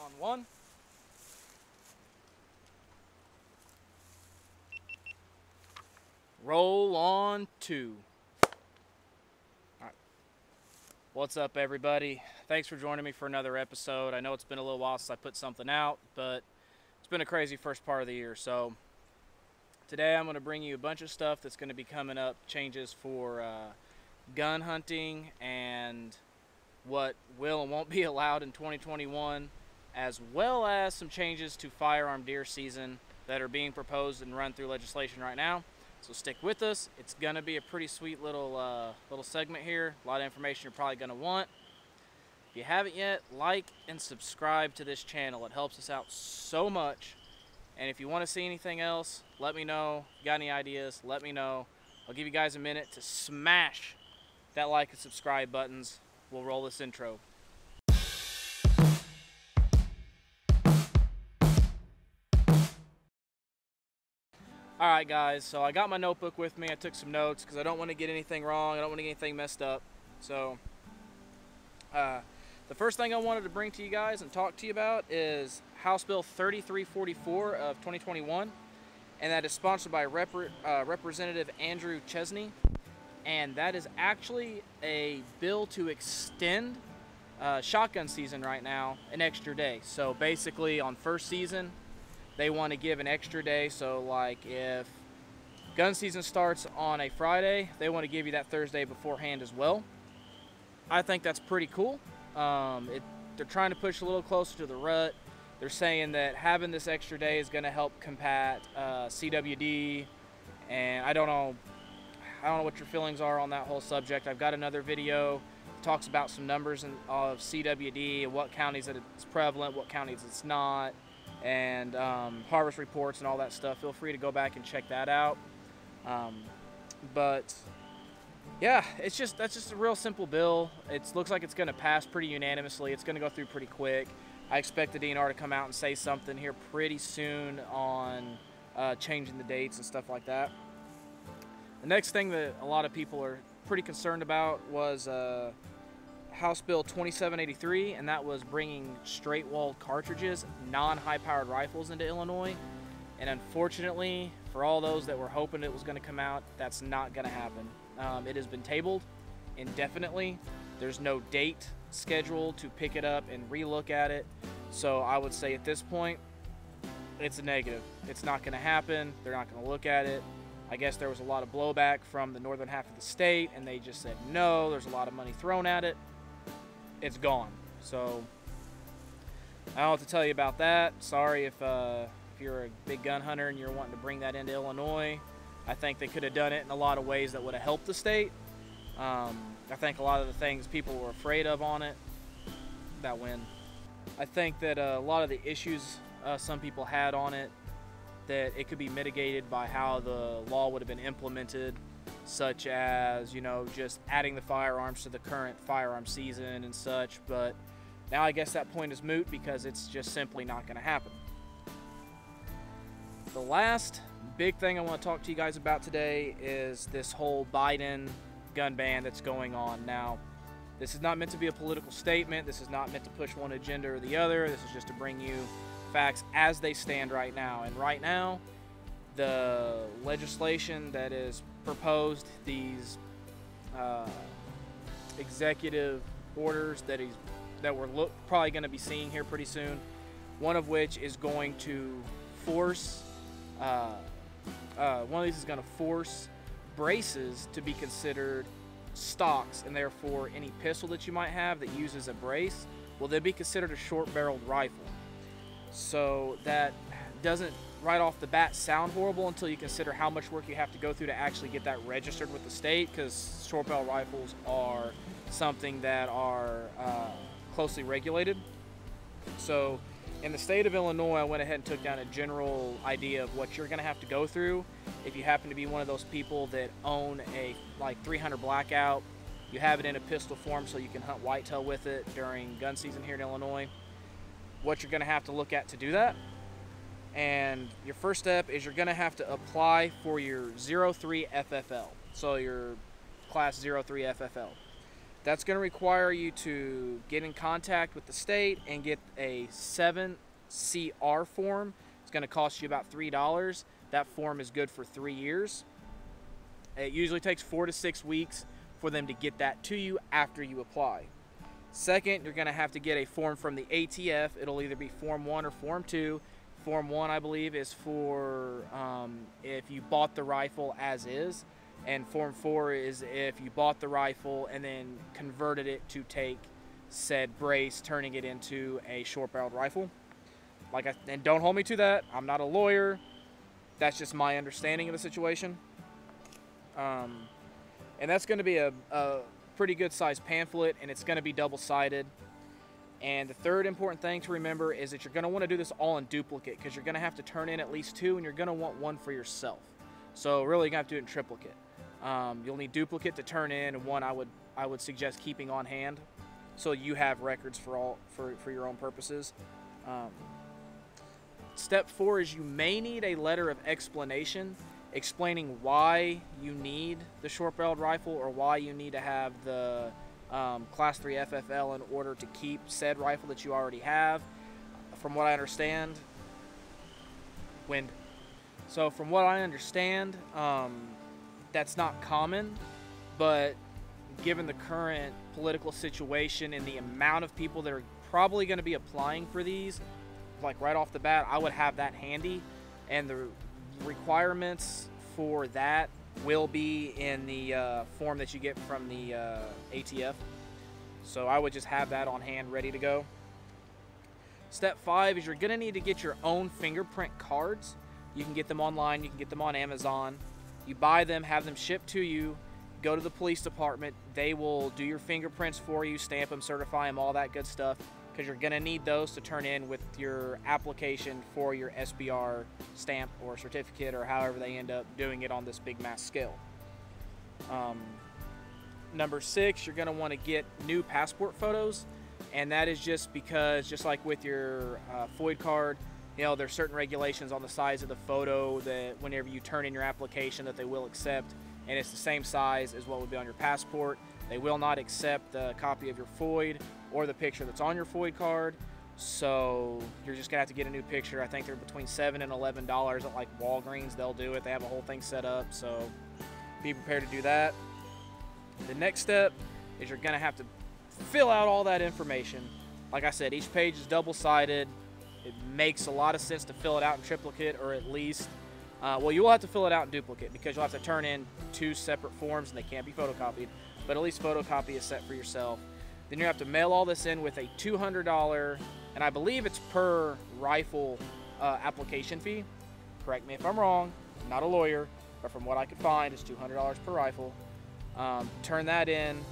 On one. Roll on two. All right. What's up, everybody? Thanks for joining me for another episode. I know it's been a little while since I put something out, but it's been a crazy first part of the year. So today I'm going to bring you a bunch of stuff that's going to be coming up, changes for gun hunting and what will and won't be allowed in 2021, as well as some changes to firearm deer season that are being proposed and run through legislation right now. So stick with us. It's going to be a pretty sweet little segment here. A lot of information you're probably going to want. If you haven't yet, like and subscribe to this channel. It helps us out so much. And if you want to see anything else, let me know. If you got any ideas, let me know. I'll give you guys a minute to smash that like and subscribe buttons. We'll roll this intro. Alright guys, so I got my notebook with me. I took some notes because I don't want to get anything wrong. I don't want to get anything messed up. So, the first thing I wanted to bring to you guys and talk to you about is House Bill 3344 of 2021. And that is sponsored by Representative Andrew Chesney. And that is actually a bill to extend shotgun season right now an extra day. So basically on first season, they want to give an extra day. So like if gun season starts on a Friday, they want to give you that Thursday beforehand as well. I think that's pretty cool. They're trying to push a little closer to the rut. They're saying that having this extra day is going to help combat CWD, and I don't know what your feelings are on that whole subject. I've got another video that talks about some numbers of CWD and what counties that it's prevalent, what counties it's not, and harvest reports and all that stuff. Feel free to go back and check that out. But yeah, that's just a real simple bill. It looks like it's going to pass pretty unanimously. It's going to go through pretty quick. I expect the DNR to come out and say something here pretty soon on changing the dates and stuff like that. The next thing that a lot of people are pretty concerned about was House Bill 2783, and that was bringing straight-walled cartridges, non-high-powered rifles into Illinois. And unfortunately, for all those that were hoping it was going to come out, that's not going to happen. It has been tabled indefinitely. There's no date scheduled to pick it up and relook at it. So I would say at this point, it's a negative. It's not going to happen. They're not going to look at it. I guess there was a lot of blowback from the northern half of the state, and they just said no. There's a lot of money thrown at it. It's gone. So I don't know what to tell you about that. Sorry if you're a big gun hunter and you're wanting to bring that into Illinois. I think they could have done it in a lot of ways that would have helped the state. I think a lot of the things people were afraid of on it, that win. I think that a lot of the issues some people had on it, that it could be mitigated by how the law would have been implemented, such as, you know, just adding the firearms to the current firearm season and such. But now I guess that point is moot because it's just simply not going to happen. The last big thing I want to talk to you guys about today is this whole Biden gun ban that's going on. Now, this is not meant to be a political statement. This is not meant to push one agenda or the other. This is just to bring you facts as they stand right now. And right now, the legislation that is proposed, these executive orders that we're probably going to be seeing here pretty soon, one of which is going to force one of these is going to force braces to be considered stocks, and therefore any pistol that you might have that uses a brace will then be considered a short-barreled rifle. So that doesn't right off the bat sound horrible until you consider how much work you have to go through to actually get that registered with the state, because short-barrel rifles are something that are closely regulated. So in the state of Illinois, I went ahead and took down a general idea of what you're going to have to go through if you happen to be one of those people that own a like 300 Blackout. You have it in a pistol form so you can hunt whitetail with it during gun season here in Illinois. What you're going to have to look at to do that. And your first step is you're going to have to apply for your 03 FFL. So your class 03 FFL. That's going to require you to get in contact with the state and get a 7CR form. It's going to cost you about $3. That form is good for 3 years. It usually takes 4 to 6 weeks for them to get that to you after you apply. Second, you're going to have to get a form from the ATF. It'll either be Form 1 or Form 2. Form 1, I believe, is for if you bought the rifle as is. And Form 4 is if you bought the rifle and then converted it to take said brace, turning it into a short-barreled rifle. And don't hold me to that. I'm not a lawyer. That's just my understanding of the situation. And that's going to be a pretty good-sized pamphlet, and it's going to be double-sided. And the third important thing to remember is that you're going to want to do this all in duplicate, because you're going to have to turn in at least 2, and you're going to want 1 for yourself. So really, you're going to have to do it in triplicate. You'll need duplicate to turn in, and 1 I would suggest keeping on hand, so you have records for your own purposes. Step 4 is you may need a letter of explanation explaining why you need the short-barreled rifle or why you need to have the Class 3 FFL in order to keep said rifle that you already have. From what I understand, that's not common, but given the current political situation and the amount of people that are probably going to be applying for these, like right off the bat, I would have that handy, and the requirements for that will be in the form that you get from the ATF. So I would just have that on hand, ready to go. Step 5 is you're going to need to get your own fingerprint cards. You can get them online, you can get them on Amazon. You buy them, have them shipped to you, go to the police department. They will do your fingerprints for you, stamp them, certify them, all that good stuff, because you're going to need those to turn in with your application for your SBR stamp or certificate, or however they end up doing it on this big mass scale. Number 6, you're going to want to get new passport photos, and that is just because, just like with your FOID card, you know, there's certain regulations on the size of the photo that whenever you turn in your application that they will accept, and it's the same size as what would be on your passport. They will not accept the copy of your FOID or the picture that's on your FOID card, so you're just gonna have to get a new picture. I think they're between $7 and $11 at like Walgreens. They'll do it. They have a whole thing set up, so be prepared to do that. The next step is you're gonna have to fill out all that information. Like I said, each page is double-sided. It makes a lot of sense to fill it out in triplicate, or at least, well, you will have to fill it out in duplicate because you'll have to turn in 2 separate forms and they can't be photocopied, but at least photocopy is set for yourself. Then you have to mail all this in with a $200, and I believe it's per rifle application fee. Correct me if I'm wrong, I'm not a lawyer, but from what I could find, it's $200 per rifle. Turn that in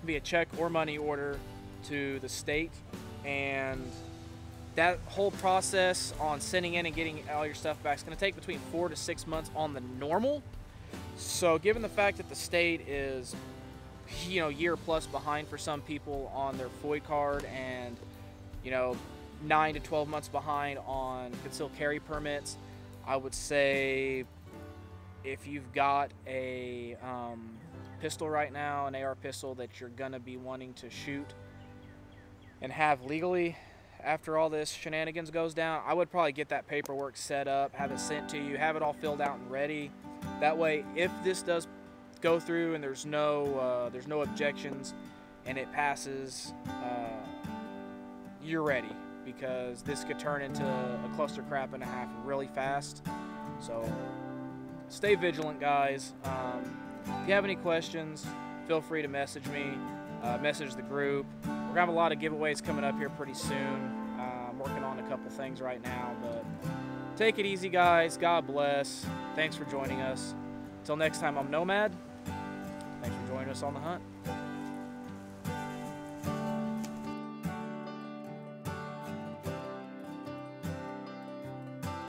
via check or money order to the state, and that whole process on sending in and getting all your stuff back is going to take between 4 to 6 months on the normal. So given the fact that the state is, you know, year plus behind for some people on their FOID card, and, you know, 9 to 12 months behind on concealed carry permits, I would say if you've got a pistol right now, an AR pistol that you're going to be wanting to shoot and have legally after all this shenanigans goes down, I would probably get that paperwork set up, have it sent to you, have it all filled out and ready. That way, if this does go through and there's no objections and it passes, you're ready, because this could turn into a cluster crap and a half really fast. So stay vigilant, guys. If you have any questions, feel free to message me, message the group. We're gonna have a lot of giveaways coming up here pretty soon. I'm working on a couple things right now, but take it easy, guys. God bless. Thanks for joining us. Until next time, I'm Nomad. Thanks for joining us on the hunt.